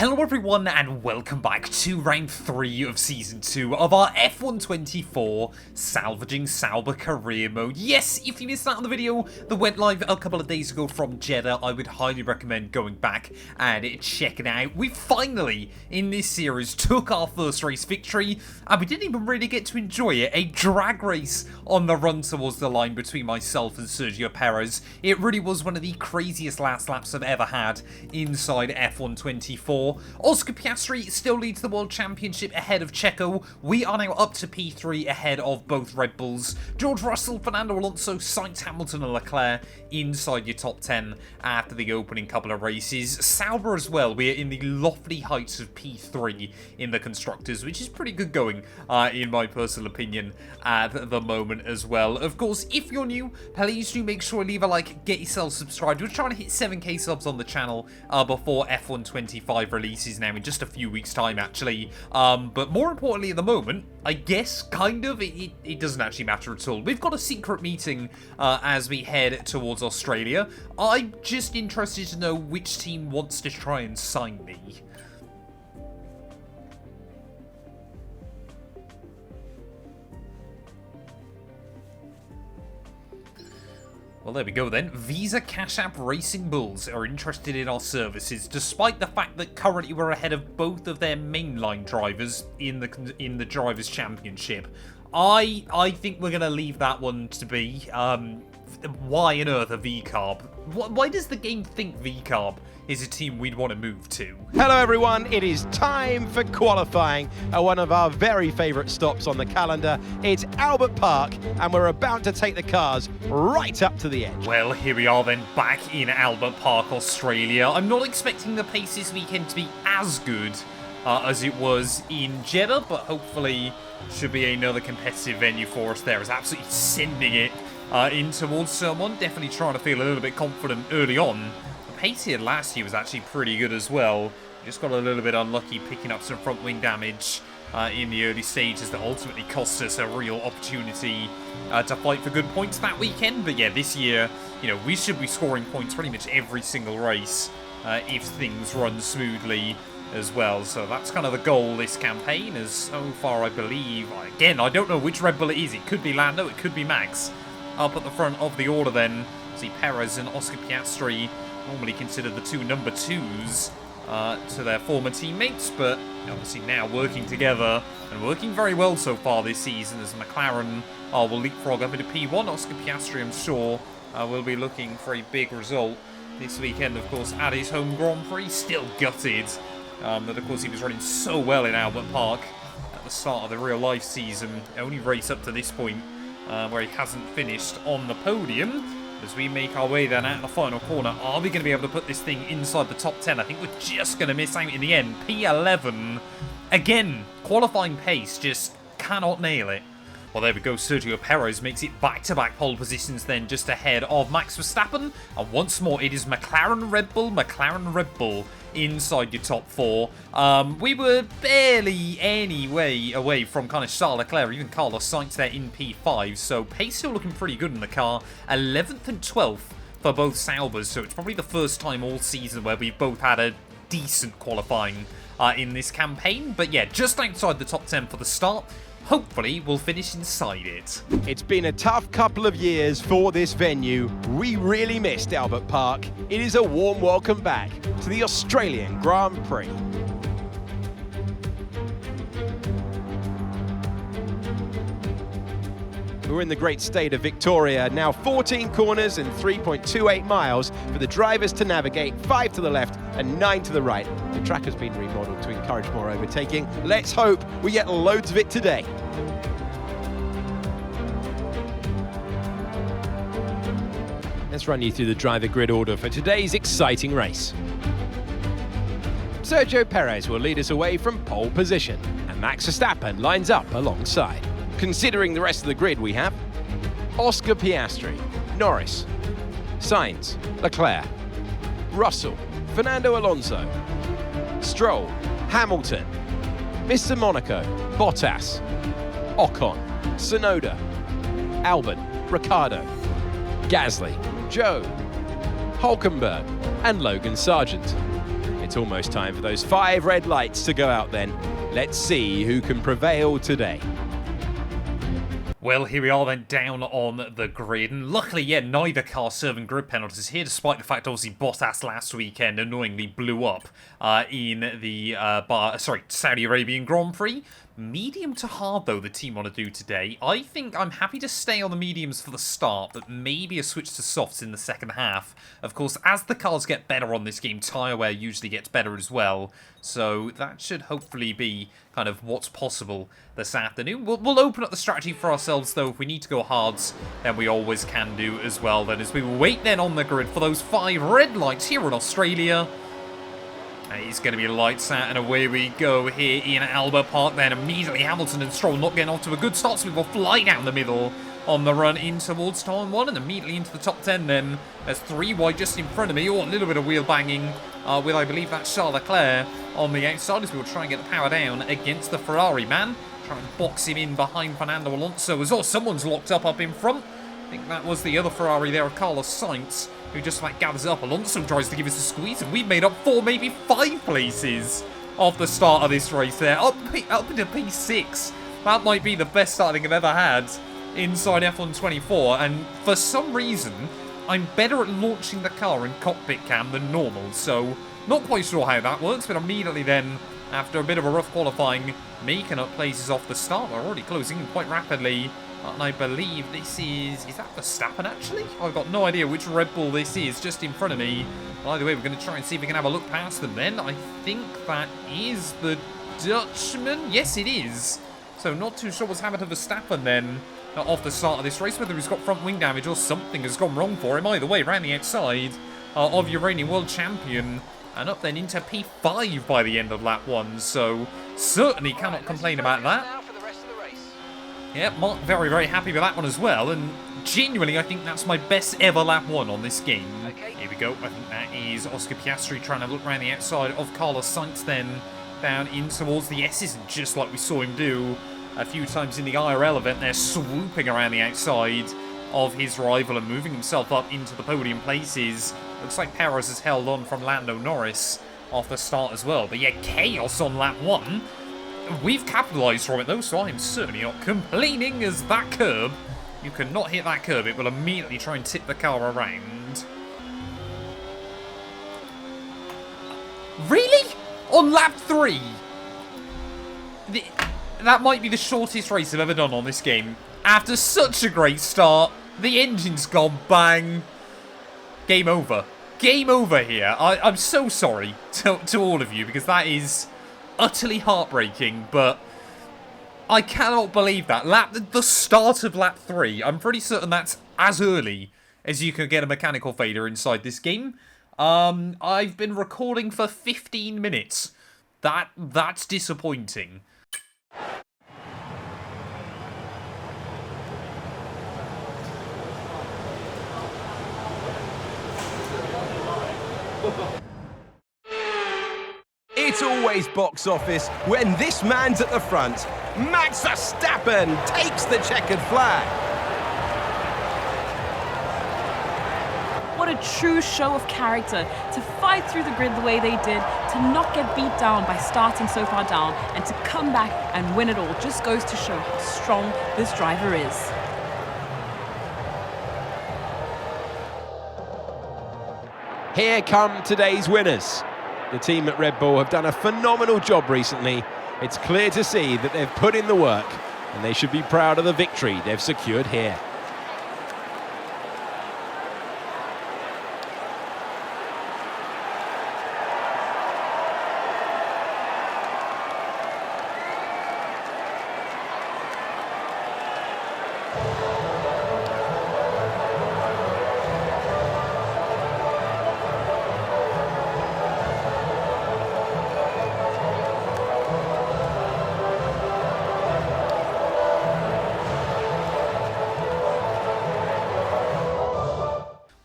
Hello everyone and welcome back to round 3 of season 2 of our F124 Salvaging Sauber career mode. Yes, if you missed out on the video that went live a couple of days ago from Jeddah, I would highly recommend going back and checking it out. We finally, in this series, took our first race victory and we didn't even really get to enjoy it. A drag race on the run towards the line between myself and Sergio Perez. It really was one of the craziest last laps I've ever had inside F124. Oscar Piastri still leads the World Championship ahead of Checo. We are now up to P3 ahead of both Red Bulls. George Russell, Fernando Alonso, Sainz, Hamilton and Leclerc inside your top 10 after the opening couple of races. Sauber as well, we are in the lofty heights of P3 in the Constructors, which is pretty good going in my personal opinion at the moment as well. Of course, if you're new, please do make sure to leave a like, get yourself subscribed. We're trying to hit 7k subs on the channel before F125 releases now in just a few weeks time actually, but more importantly at the moment, I guess kind of it doesn't actually matter at all. We've got a secret meeting as we head towards Australia. I'm just interested to know which team wants to try and sign me. Well, there we go then. Visa Cash App Racing Bulls are interested in our services, despite the fact that currently we're ahead of both of their mainline drivers in the Drivers' Championship. I think we're going to leave that one to be. Why on earth a VCARB? Why does the game think VCARB is a team we'd want to move to? Hello everyone, it is time for qualifying at one of our very favourite stops on the calendar. It's Albert Park and we're about to take the cars right up to the edge. Well, here we are then, back in Albert Park, Australia. I'm not expecting the pace this weekend to be as good as it was in Jeddah, but hopefully should be another competitive venue for us there. It's absolutely sending it in towards someone. Definitely trying to feel a little bit confident early on. The pace here last year was actually pretty good as well. Just got a little bit unlucky picking up some front wing damage in the early stages that ultimately cost us a real opportunity to fight for good points that weekend. But yeah, this year, you know, we should be scoring points pretty much every single race if things run smoothly as well. So that's kind of the goal this campaign, as so far I believe, again, I don't know which Red Bull it is. It could be Lando, it could be Max. Up at the front of the order then, see Perez and Oscar Piastri, normally considered the two number 2s to their former teammates, but obviously now working together and working very well so far this season, as McLaren will leapfrog up into P1. Oscar Piastri, I'm sure, will be looking for a big result this weekend, of course, at his home Grand Prix. Still gutted that, of course, he was running so well in Albert Park at the start of the real-life season. Only race up to this point where he hasn't finished on the podium. As we make our way then at the final corner, are we going to be able to put this thing inside the top 10? I think we're just going to miss out in the end. P11. Again, qualifying pace, just cannot nail it. Well, there we go. Sergio Perez makes it back-to-back pole positions then, just ahead of Max Verstappen. And once more, it is McLaren Red Bull inside your top 4. We were barely any way away from kind of Charles Leclerc, even Carlos Sainz there in P5. So pace still looking pretty good in the car. 11th and 12th for both Saubers. So it's probably the first time all season where we've both had a decent qualifying in this campaign. But yeah, just outside the top 10 for the start. Hopefully, we'll finish inside it. It's been a tough couple of years for this venue. We really missed Albert Park. It is a warm welcome back to the Australian Grand Prix. We're in the great state of Victoria, now 14 corners and 3.28 miles for the drivers to navigate, 5 to the left and 9 to the right. The track has been remodeled to encourage more overtaking. Let's hope we get loads of it today. Let's run you through the driver grid order for today's exciting race. Sergio Perez will lead us away from pole position, and Max Verstappen lines up alongside. Considering the rest of the grid, we have Oscar Piastri, Norris, Sainz, Leclerc, Russell, Fernando Alonso, Stroll, Hamilton, Mr. Monaco, Bottas, Ocon, Tsunoda, Albon, Ricciardo, Gasly, Joe, Hulkenberg and Logan Sargent. It's almost time for those 5 red lights to go out then. Let's see who can prevail today. Well, here we are then, down on the grid, and luckily, yeah, neither car serving grid penalties here, despite the fact, obviously, Bottas last weekend annoyingly blew up in the Saudi Arabian Grand Prix. Medium to hard, though, the team want to do today. I think I'm happy to stay on the mediums for the start, but maybe a switch to softs in the second half. Of course, as the cars get better on this game, tyre wear usually gets better as well, so that should hopefully be kind of what's possible this afternoon. We'll open up the strategy for ourselves, though. If we need to go hards, then we always can do as well, then, as we wait then on the grid for those 5 red lights here in Australia. It's going to be lights out, and away we go here in Albert Park. Then immediately Hamilton and Stroll not getting off to a good start, so we will fly down the middle on the run in towards turn 1, and immediately into the top 10 then. There's 3 wide just in front of me. Oh, a little bit of wheel banging with, I believe, that's Charles Leclerc on the outside, as we will try and get the power down against the Ferrari man. Try and box him in behind Fernando Alonso as well. Someone's locked up in front. I think that was the other Ferrari there, Carlos Sainz, who just like gathers up. Alonso tries to give us a squeeze, and we've made up 4, maybe 5 places off the start of this race there. Up into P6. That might be the best start I think I've ever had inside F1 24, and for some reason, I'm better at launching the car in cockpit cam than normal, so not quite sure how that works, but immediately then, after a bit of a rough qualifying, making up places off the start. We're already closing in quite rapidly. And I believe this is that Verstappen, actually? I've got no idea which Red Bull this is, just in front of me. Well, either way, we're going to try and see if we can have a look past them then. I think that is the Dutchman. Yes, it is. So not too sure what's happened to Verstappen then off the start of this race, whether he's got front wing damage or something has gone wrong for him. Either way, around the outside of your reigning world champion, and up then into P5 by the end of lap 1. So certainly cannot complain about that. Yeah, Mark very, very happy with that one as well, and genuinely I think that's my best ever lap 1 on this game. Here we go, I think that is Oscar Piastri trying to look around the outside of Carlos Sainz then, down in towards the S's, and just like we saw him do a few times in the IRL event, they're swooping around the outside of his rival and moving himself up into the podium places. Looks like Perez has held on from Lando Norris off the start as well, but yeah, chaos on lap 1. We've capitalised from it though, so I'm certainly not complaining, as that curb, you cannot hit that curb, it will immediately try and tip the car around. Really? On lap 3? That might be the shortest race I've ever done on this game. After such a great start, the engine's gone bang. Game over. Game over here. I'm so sorry to all of you, because that is utterly heartbreaking, but I cannot believe that. The start of lap 3, I'm pretty certain that's as early as you can get a mechanical failure inside this game. I've been recording for 15 minutes. That's disappointing. It's always box office when this man's at the front. Max Verstappen takes the checkered flag. What a true show of character to fight through the grid the way they did, to not get beat down by starting so far down, and to come back and win it all. Just goes to show how strong this driver is. Here come today's winners. The team at Red Bull have done a phenomenal job recently. It's clear to see that they've put in the work, and they should be proud of the victory they've secured here.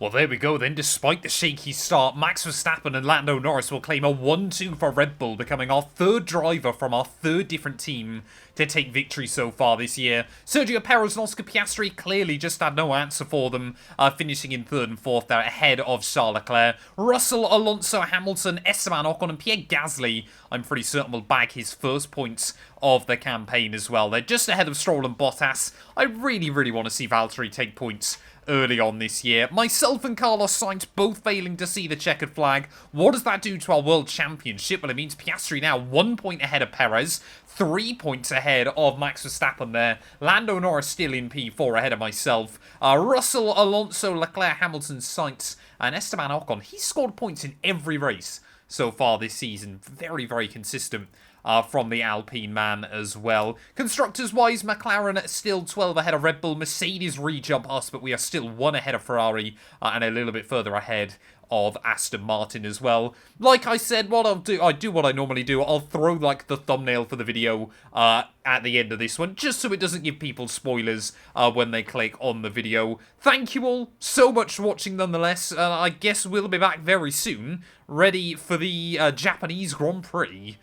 Well, there we go then. Despite the shaky start, Max Verstappen and Lando Norris will claim a 1-2 for Red Bull, becoming our third driver from our third different team to take victory so far this year. Sergio Perez and Oscar Piastri clearly just had no answer for them, finishing in third and fourth there ahead of Charles Leclerc. Russell, Alonso, Hamilton, Esteban Ocon and Pierre Gasly, I'm pretty certain will bag his first points of the campaign as well. They're just ahead of Stroll and Bottas. I really want to see Valtteri take points early on this year. Myself and Carlos Sainz both failing to see the checkered flag. What does that do to our World Championship? Well, it means Piastri now 1 point ahead of Perez, 3 points ahead of Max Verstappen there. Lando Norris still in P4 ahead of myself. Russell, Alonso, Leclerc, Hamilton, Sainz, and Esteban Ocon. He's scored points in every race so far this season. Very consistent from the Alpine man as well. Constructors-wise, McLaren still 12 ahead of Red Bull. Mercedes re-jump us, but we are still 1 ahead of Ferrari and a little bit further ahead of Aston Martin as well. Like I said, what I'll do, I do what I normally do. I'll throw like the thumbnail for the video at the end of this one, just so it doesn't give people spoilers when they click on the video. Thank you all so much for watching nonetheless. I guess we'll be back very soon, ready for the Japanese Grand Prix.